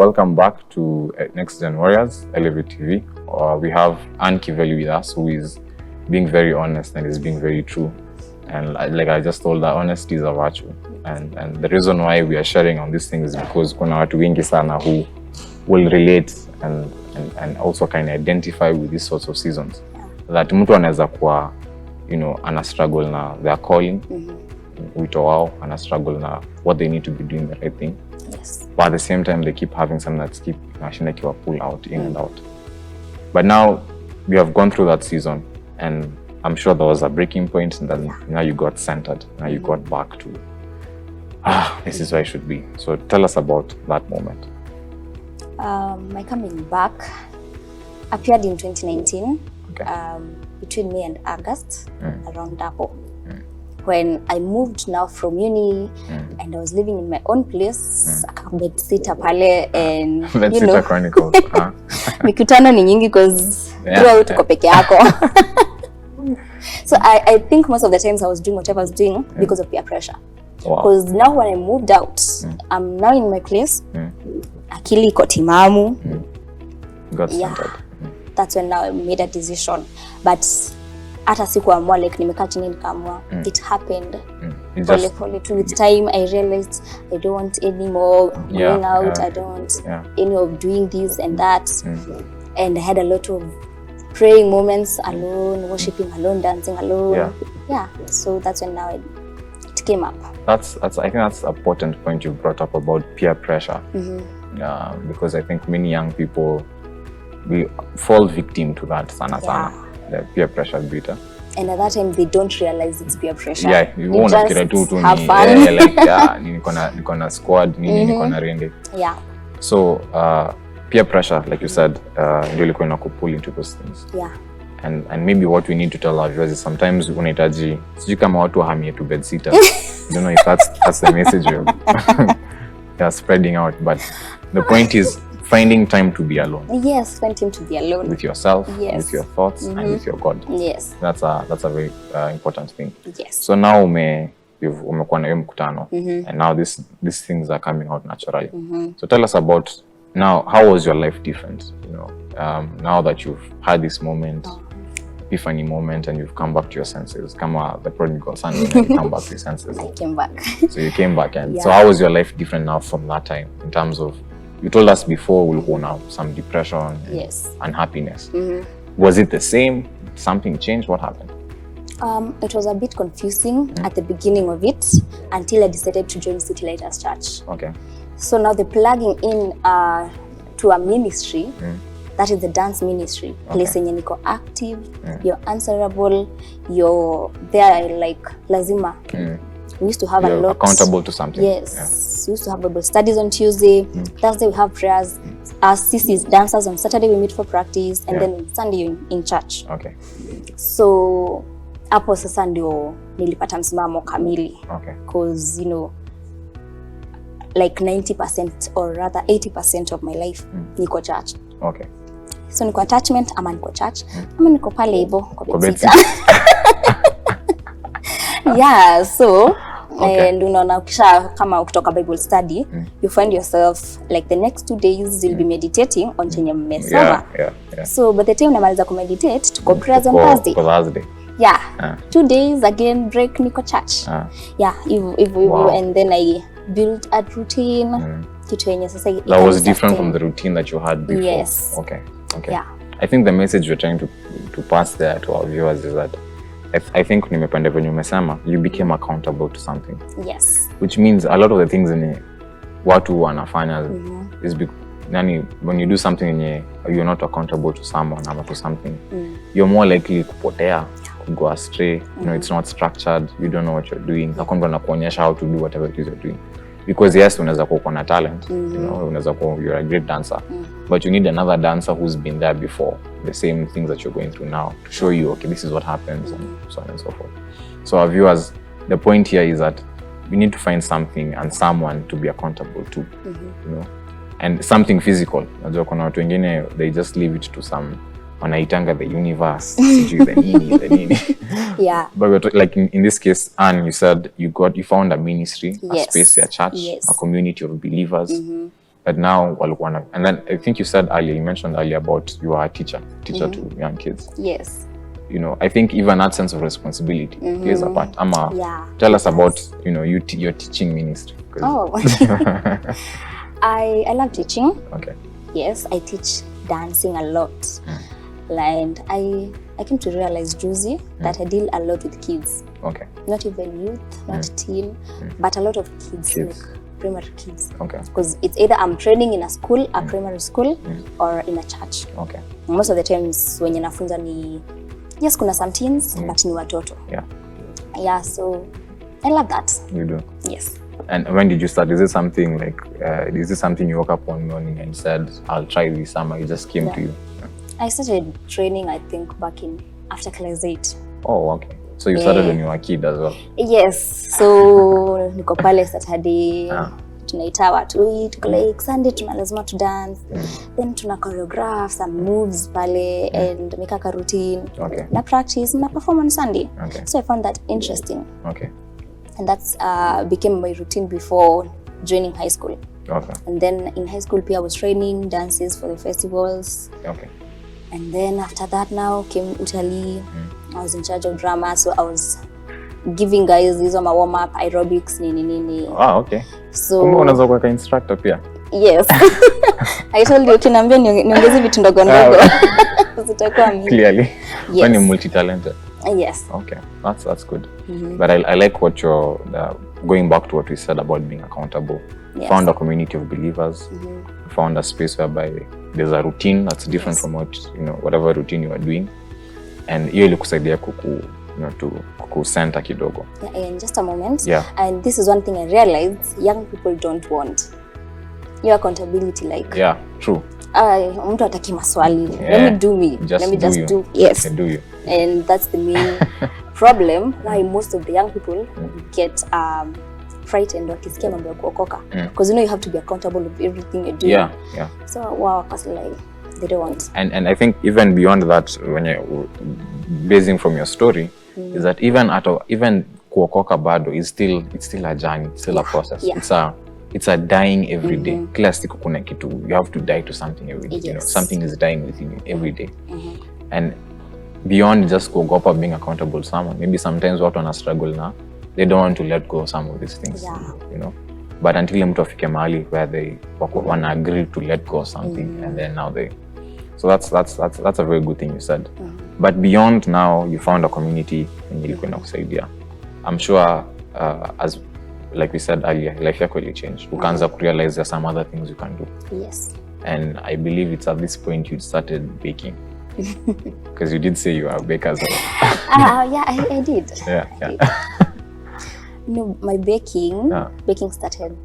Welcome back to Next Gen Warriors, Elevate TV. We have Ann Kiveli with us, who is being very honest and is being very true. And like I just told her, honesty is a virtue. And the reason why we are sharing on these things is because kuna watu wengi sana who will relate and also kind of identify with these sorts of seasons. That mtu anaweza kuwa, ana struggle na their calling, wito wao, ana struggle na what they need to be doing the right thing. Yes. But at the same time, they keep having something that's keep pull out, in and out. But now we have gone through that season, and I'm sure there was a breaking point, and then now you got centered. Now you got back to, this is where I should be. So tell us about that moment. My coming back appeared in 2019, Okay. between May and August, around Dapo. When I moved now from uni and I was living in my own place, bedsitter pale, and Bedsitter Chronicles. mikutano ni nyingi because throughout uko peke yako. So I think most of the times I was doing whatever I was doing because of peer pressure. Because now when I moved out, I'm now in my place, akili iko timamu. Got centered. That's when now I made a decision. But hata sikuamua, like nimekaa chini nikaamua. It happened. With time I realized I don't want any more going out. I don't want any of doing this and that. And I had a lot of praying moments alone, worshiping alone, dancing alone. So that's when now it came up. I think that's a potent point you brought up about peer pressure. Because I think many young people, we fall victim to that sana. The peer pressure beta. And at that time they don't realize it's peer pressure. Yeah, you won't have fun. Niko na squad, niko na rende. Yeah. So peer pressure, like you said, ndio ilikuwa inakupull into those things. Yeah. And maybe what we need to tell our viewers is sometimes unahitaji, sijui kama watu wahamie to bedsitter. I don't know if that's the message you're spreading out, but the point is finding time to be alone. Yes, find time to be alone. With yourself, with your thoughts, and with your God. Yes. That's a very important thing. Yes. So now umekuwa na hiyo mkutano, and now these things are coming out naturally. So tell us about now, how was your life different? Now that you've had this moment, epiphany moment, and you've come back to your senses, kama the prodigal son, when you come back to your senses. I came back. So you came back, and so how was your life different now from that time in terms of? You told us before we'll go now some depression and unhappiness. Was it the same? Something changed? What happened? It was a bit confusing at the beginning of it until I decided to join City Lighters Church. Okay. So now the plugging in to a ministry, that is the dance ministry, place yenye niko active, you're answerable, you're there like lazima. We used to have a lot. Accountable to something. Yes. We used to have Bible studies on Tuesday. Thursday we have prayers. As CC's dancers on Saturday we meet for practice, and then on Sunday in church. Okay. So hapo sasa ndio nilipata msimamo kamili. Okay. Because like 90% or rather 80% of my life niko church. Okay. So niko attachment ama niko church ama niko pale hivyo kwa bedsitter. Yeah, so and unaona kisha kama ukitoka Bible study, you find yourself like the next 2 days you'll be meditating on chenye mmesoma. So by the time unamaliza kumeditate tuko prayers on Thursday. Yeah. 2 days again break niko church. Hivyo and then I built a routine. Kitu yenye sasa that was different from the routine that you had before. Yes. Okay. Yeah. I think the message we're trying to pass there to our viewers is that I think nimependa venye umesema, you became accountable to something. Yes. Which means a lot of the things in watu wanafanya is when you do something you're not accountable to someone or to something, you're more likely kupotea, go astray. It's not structured, you don't know what you're doing. Hakuna na kuonyesha how to do whatever it is you're doing. Because yes, unaweza kuwa na talent, unaweza kuwa you're a great dancer, but you need another dancer who's been there before, the same things that you're going through now, to show you, okay, this is what happens, and so on and so forth. So our viewers, the point here is that we need to find something and someone to be accountable to, and something physical. Najua kuna watu wengine, they just leave it to some wanaitanga the universe, the nini. Yeah. But like in this case, Anne, you said you found a ministry, yes. a space, a church, yes. a community of believers But now, and then I think you mentioned earlier about you are a teacher to young kids. Yes. You know, I think even that sense of responsibility plays a part. Tell us about, you know, your teaching ministry. Oh, I love teaching. Okay. Yes, I teach dancing a lot. And I came to realize, Juicy, that I deal a lot with kids. Okay. Not even youth, not teen, but a lot of kids. Like primary kids. Okay. Because it's either I'm training in a school, a primary school, or in a church. Okay. Most of the times when nafunza ni, yes, kuna some teens, but ni watoto. Yeah. Yeah, so I love that. You do? Yes. And when did you start? Is it something like, is this something you woke up one morning and said, I'll try this summer? It just came to you? I started training, I think, after class 8. Oh, okay. So you started when you were a kid as well? Yes. So, niko pale Saturday, tunaita watu, tuko like Sunday, lazima to dance. Then tuna choreograph some moves pale and make a routine. Okay. Na practice, na perform on Sunday. Okay. So I found that interesting. Okay. And that's became my routine before joining high school. Okay. And then in high school, I was training dances for the festivals. Okay. And then after that now came Italy. I was in charge of drama, so I was giving guys these on my warm-up, aerobics, nini. Ah, okay. So unaweza kuwa instructor pia? Yes. I told you, ukiniambia niongeze vitu ndogo ndogo. Zitakuwa mingi. Clearly. Yes. When you're multi-talented. Yes. Okay, that's good. But I like what you're going back to what we said about being accountable. Yes. Found a community of believers. Found a space whereby there's a routine that's different from what, you know, whatever routine you are doing. And hiyo ilikusaidia kuku center kidogo. Yeah, in just a moment. Yeah. And this is one thing I realized young people don't want. Your accountability, like. Yeah, true. Mtu ataki maswali. Let me do me. Let me just do. Yes. Do you. And that's the main problem why most of the young people get frightened wakisikia mambo ya kuokoka. Because you know you have to be accountable of everything you do. Yeah. So wow, like they don't want. And I think even beyond that, when you're basing from your story, is that even kuokoka bado is still a journey, it's still a process. Yeah. It's a dying every day. Kila siku kuna kitu, you have to die to something every day. Yes. You know, something is dying within you every day. And beyond just kuogopa being accountable to someone, maybe sometimes watu wana struggle na they don't want to let go of some of these things. You know. But until mtu afike mahali where they wanna agree to let go of something, and then now so that's a very good thing you said. But beyond now, you found a community and ilikuwa inakusaidia. I'm sure as like we said earlier, life yako ili change. Ukaanza realize there's some other things you can do. Yes. And I believe it's at this point you started baking. Because you did say you are a baker as well. Yeah, I did. Yeah. No, my baking started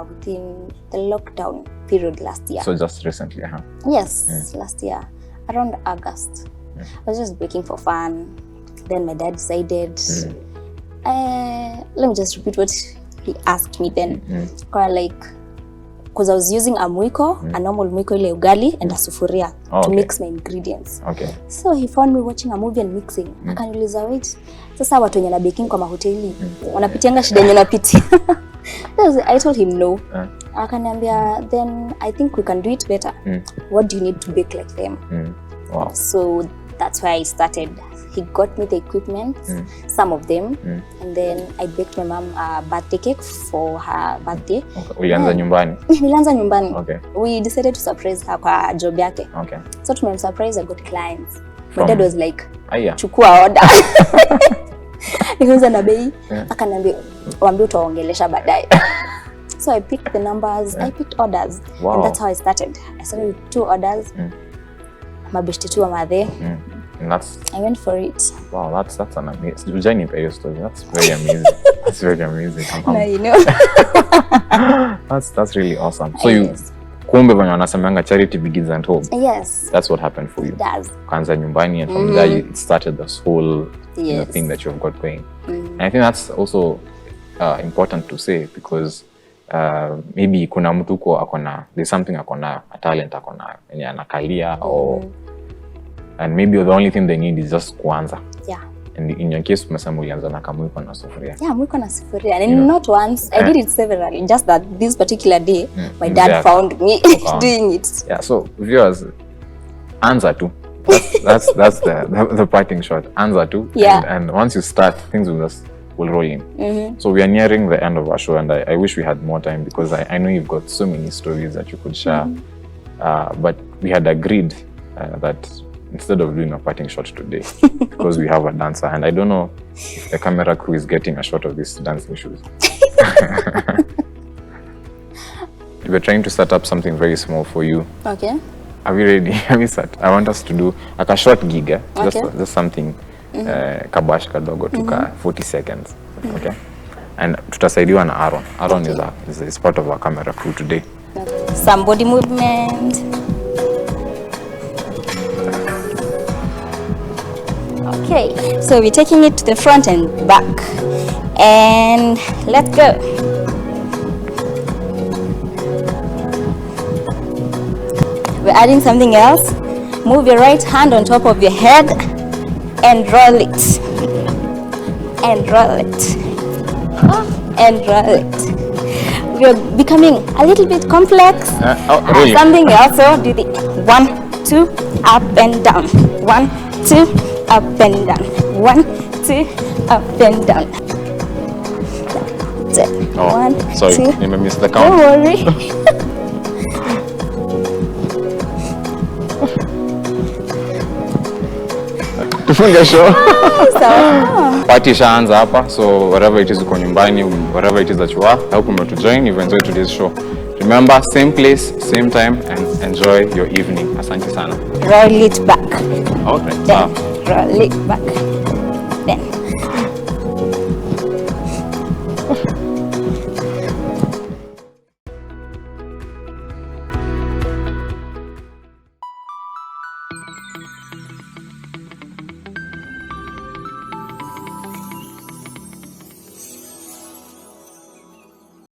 within the lockdown period last year. So just recently, huh? Yes, last year, around August. I was just baking for fun. Then my dad decided, let me just repeat what he asked me then. Because I was using a mwiko, a normal mwiko ile ugali, and a sufuria to mix my ingredients. Okay. So he found me watching a movie and mixing. Akaniuliza, wait, sasa watu wenye na baking kwa mahoteli wanapitianga shida yenye napitia. I told him no. Akaniambia, then I think we can do it better. What do you need to bake like them? Wow. So that's why I started. He got me the equipment, some of them, and then I baked my mom a birthday cake for her birthday. Okay. Ulianza nyumbani? Nilianza nyumbani. Okay. We decided to surprise her kwa job yake. Okay. So to surprise, I got clients. My dad was like, chukua order. Nikaanza na bei, akaniambia waambie utaongelesha baadaye. So I picked the numbers, I picked orders. Wow. And that's how I started. I started with 2 orders. Mabeshte 2 were there. And I went for it. Wow, that's an amazing story. That's very amazing. That's very amazing. No, you know. That's really awesome. So kumbe when wanasemanga charity begins at home. Yes. That's what happened for you. It does. Kaanza nyumbani, and from there it started this whole thing that you've got going. And I think that's also important to say, because maybe kuna mtu there's something akona, a talent akona, yenye anakalia or and maybe the only thing they need is just kuanza. Yeah. And in your case, umesema ulianza na kamwiko na sufuria. Yeah, mwiko na sufuria. And not once, I did it severally. Just that this particular day, my dad found me doing it. Yeah, so viewers, anza tu. That's the parting shot. Anza tu. Yeah. And once you start, things will roll in. So we are nearing the end of our show, and I wish we had more time, because I know you've got so many stories that you could share. But we had agreed that instead of doing a parting shot today, because we have a dancer, and I don't know if the camera crew is getting a shot of these dancing shoes. We're trying to set up something very small for you. Okay. Are we ready? Have we set? I want us to do like a short gig, Okay. just something kabash kadogo tuka 40 seconds. Okay. And tutasaidiwa na Aaron. Aaron is part of our camera crew today. Some body movement. Okay, so we're taking it to the front and back. And let's go. We're adding something else. Move your right hand on top of your head and roll it. And roll it. And roll it. We're becoming a little bit complex. Really? Something else. So do the 1, 2, up and down. 1, 2, up and down. 1, 2, up and down. That's it. Oh, 1, sorry, 2. I missed the Don't count. worry. Tufunge show. So, Party shaanza hapa, so wherever it is uko nyumbani, wherever it is that you are, I hope you to join. You've enjoyed today's show. Remember, same place, same time, and enjoy your evening. Asante sana. roll it back. Okay. Then roll it back. Then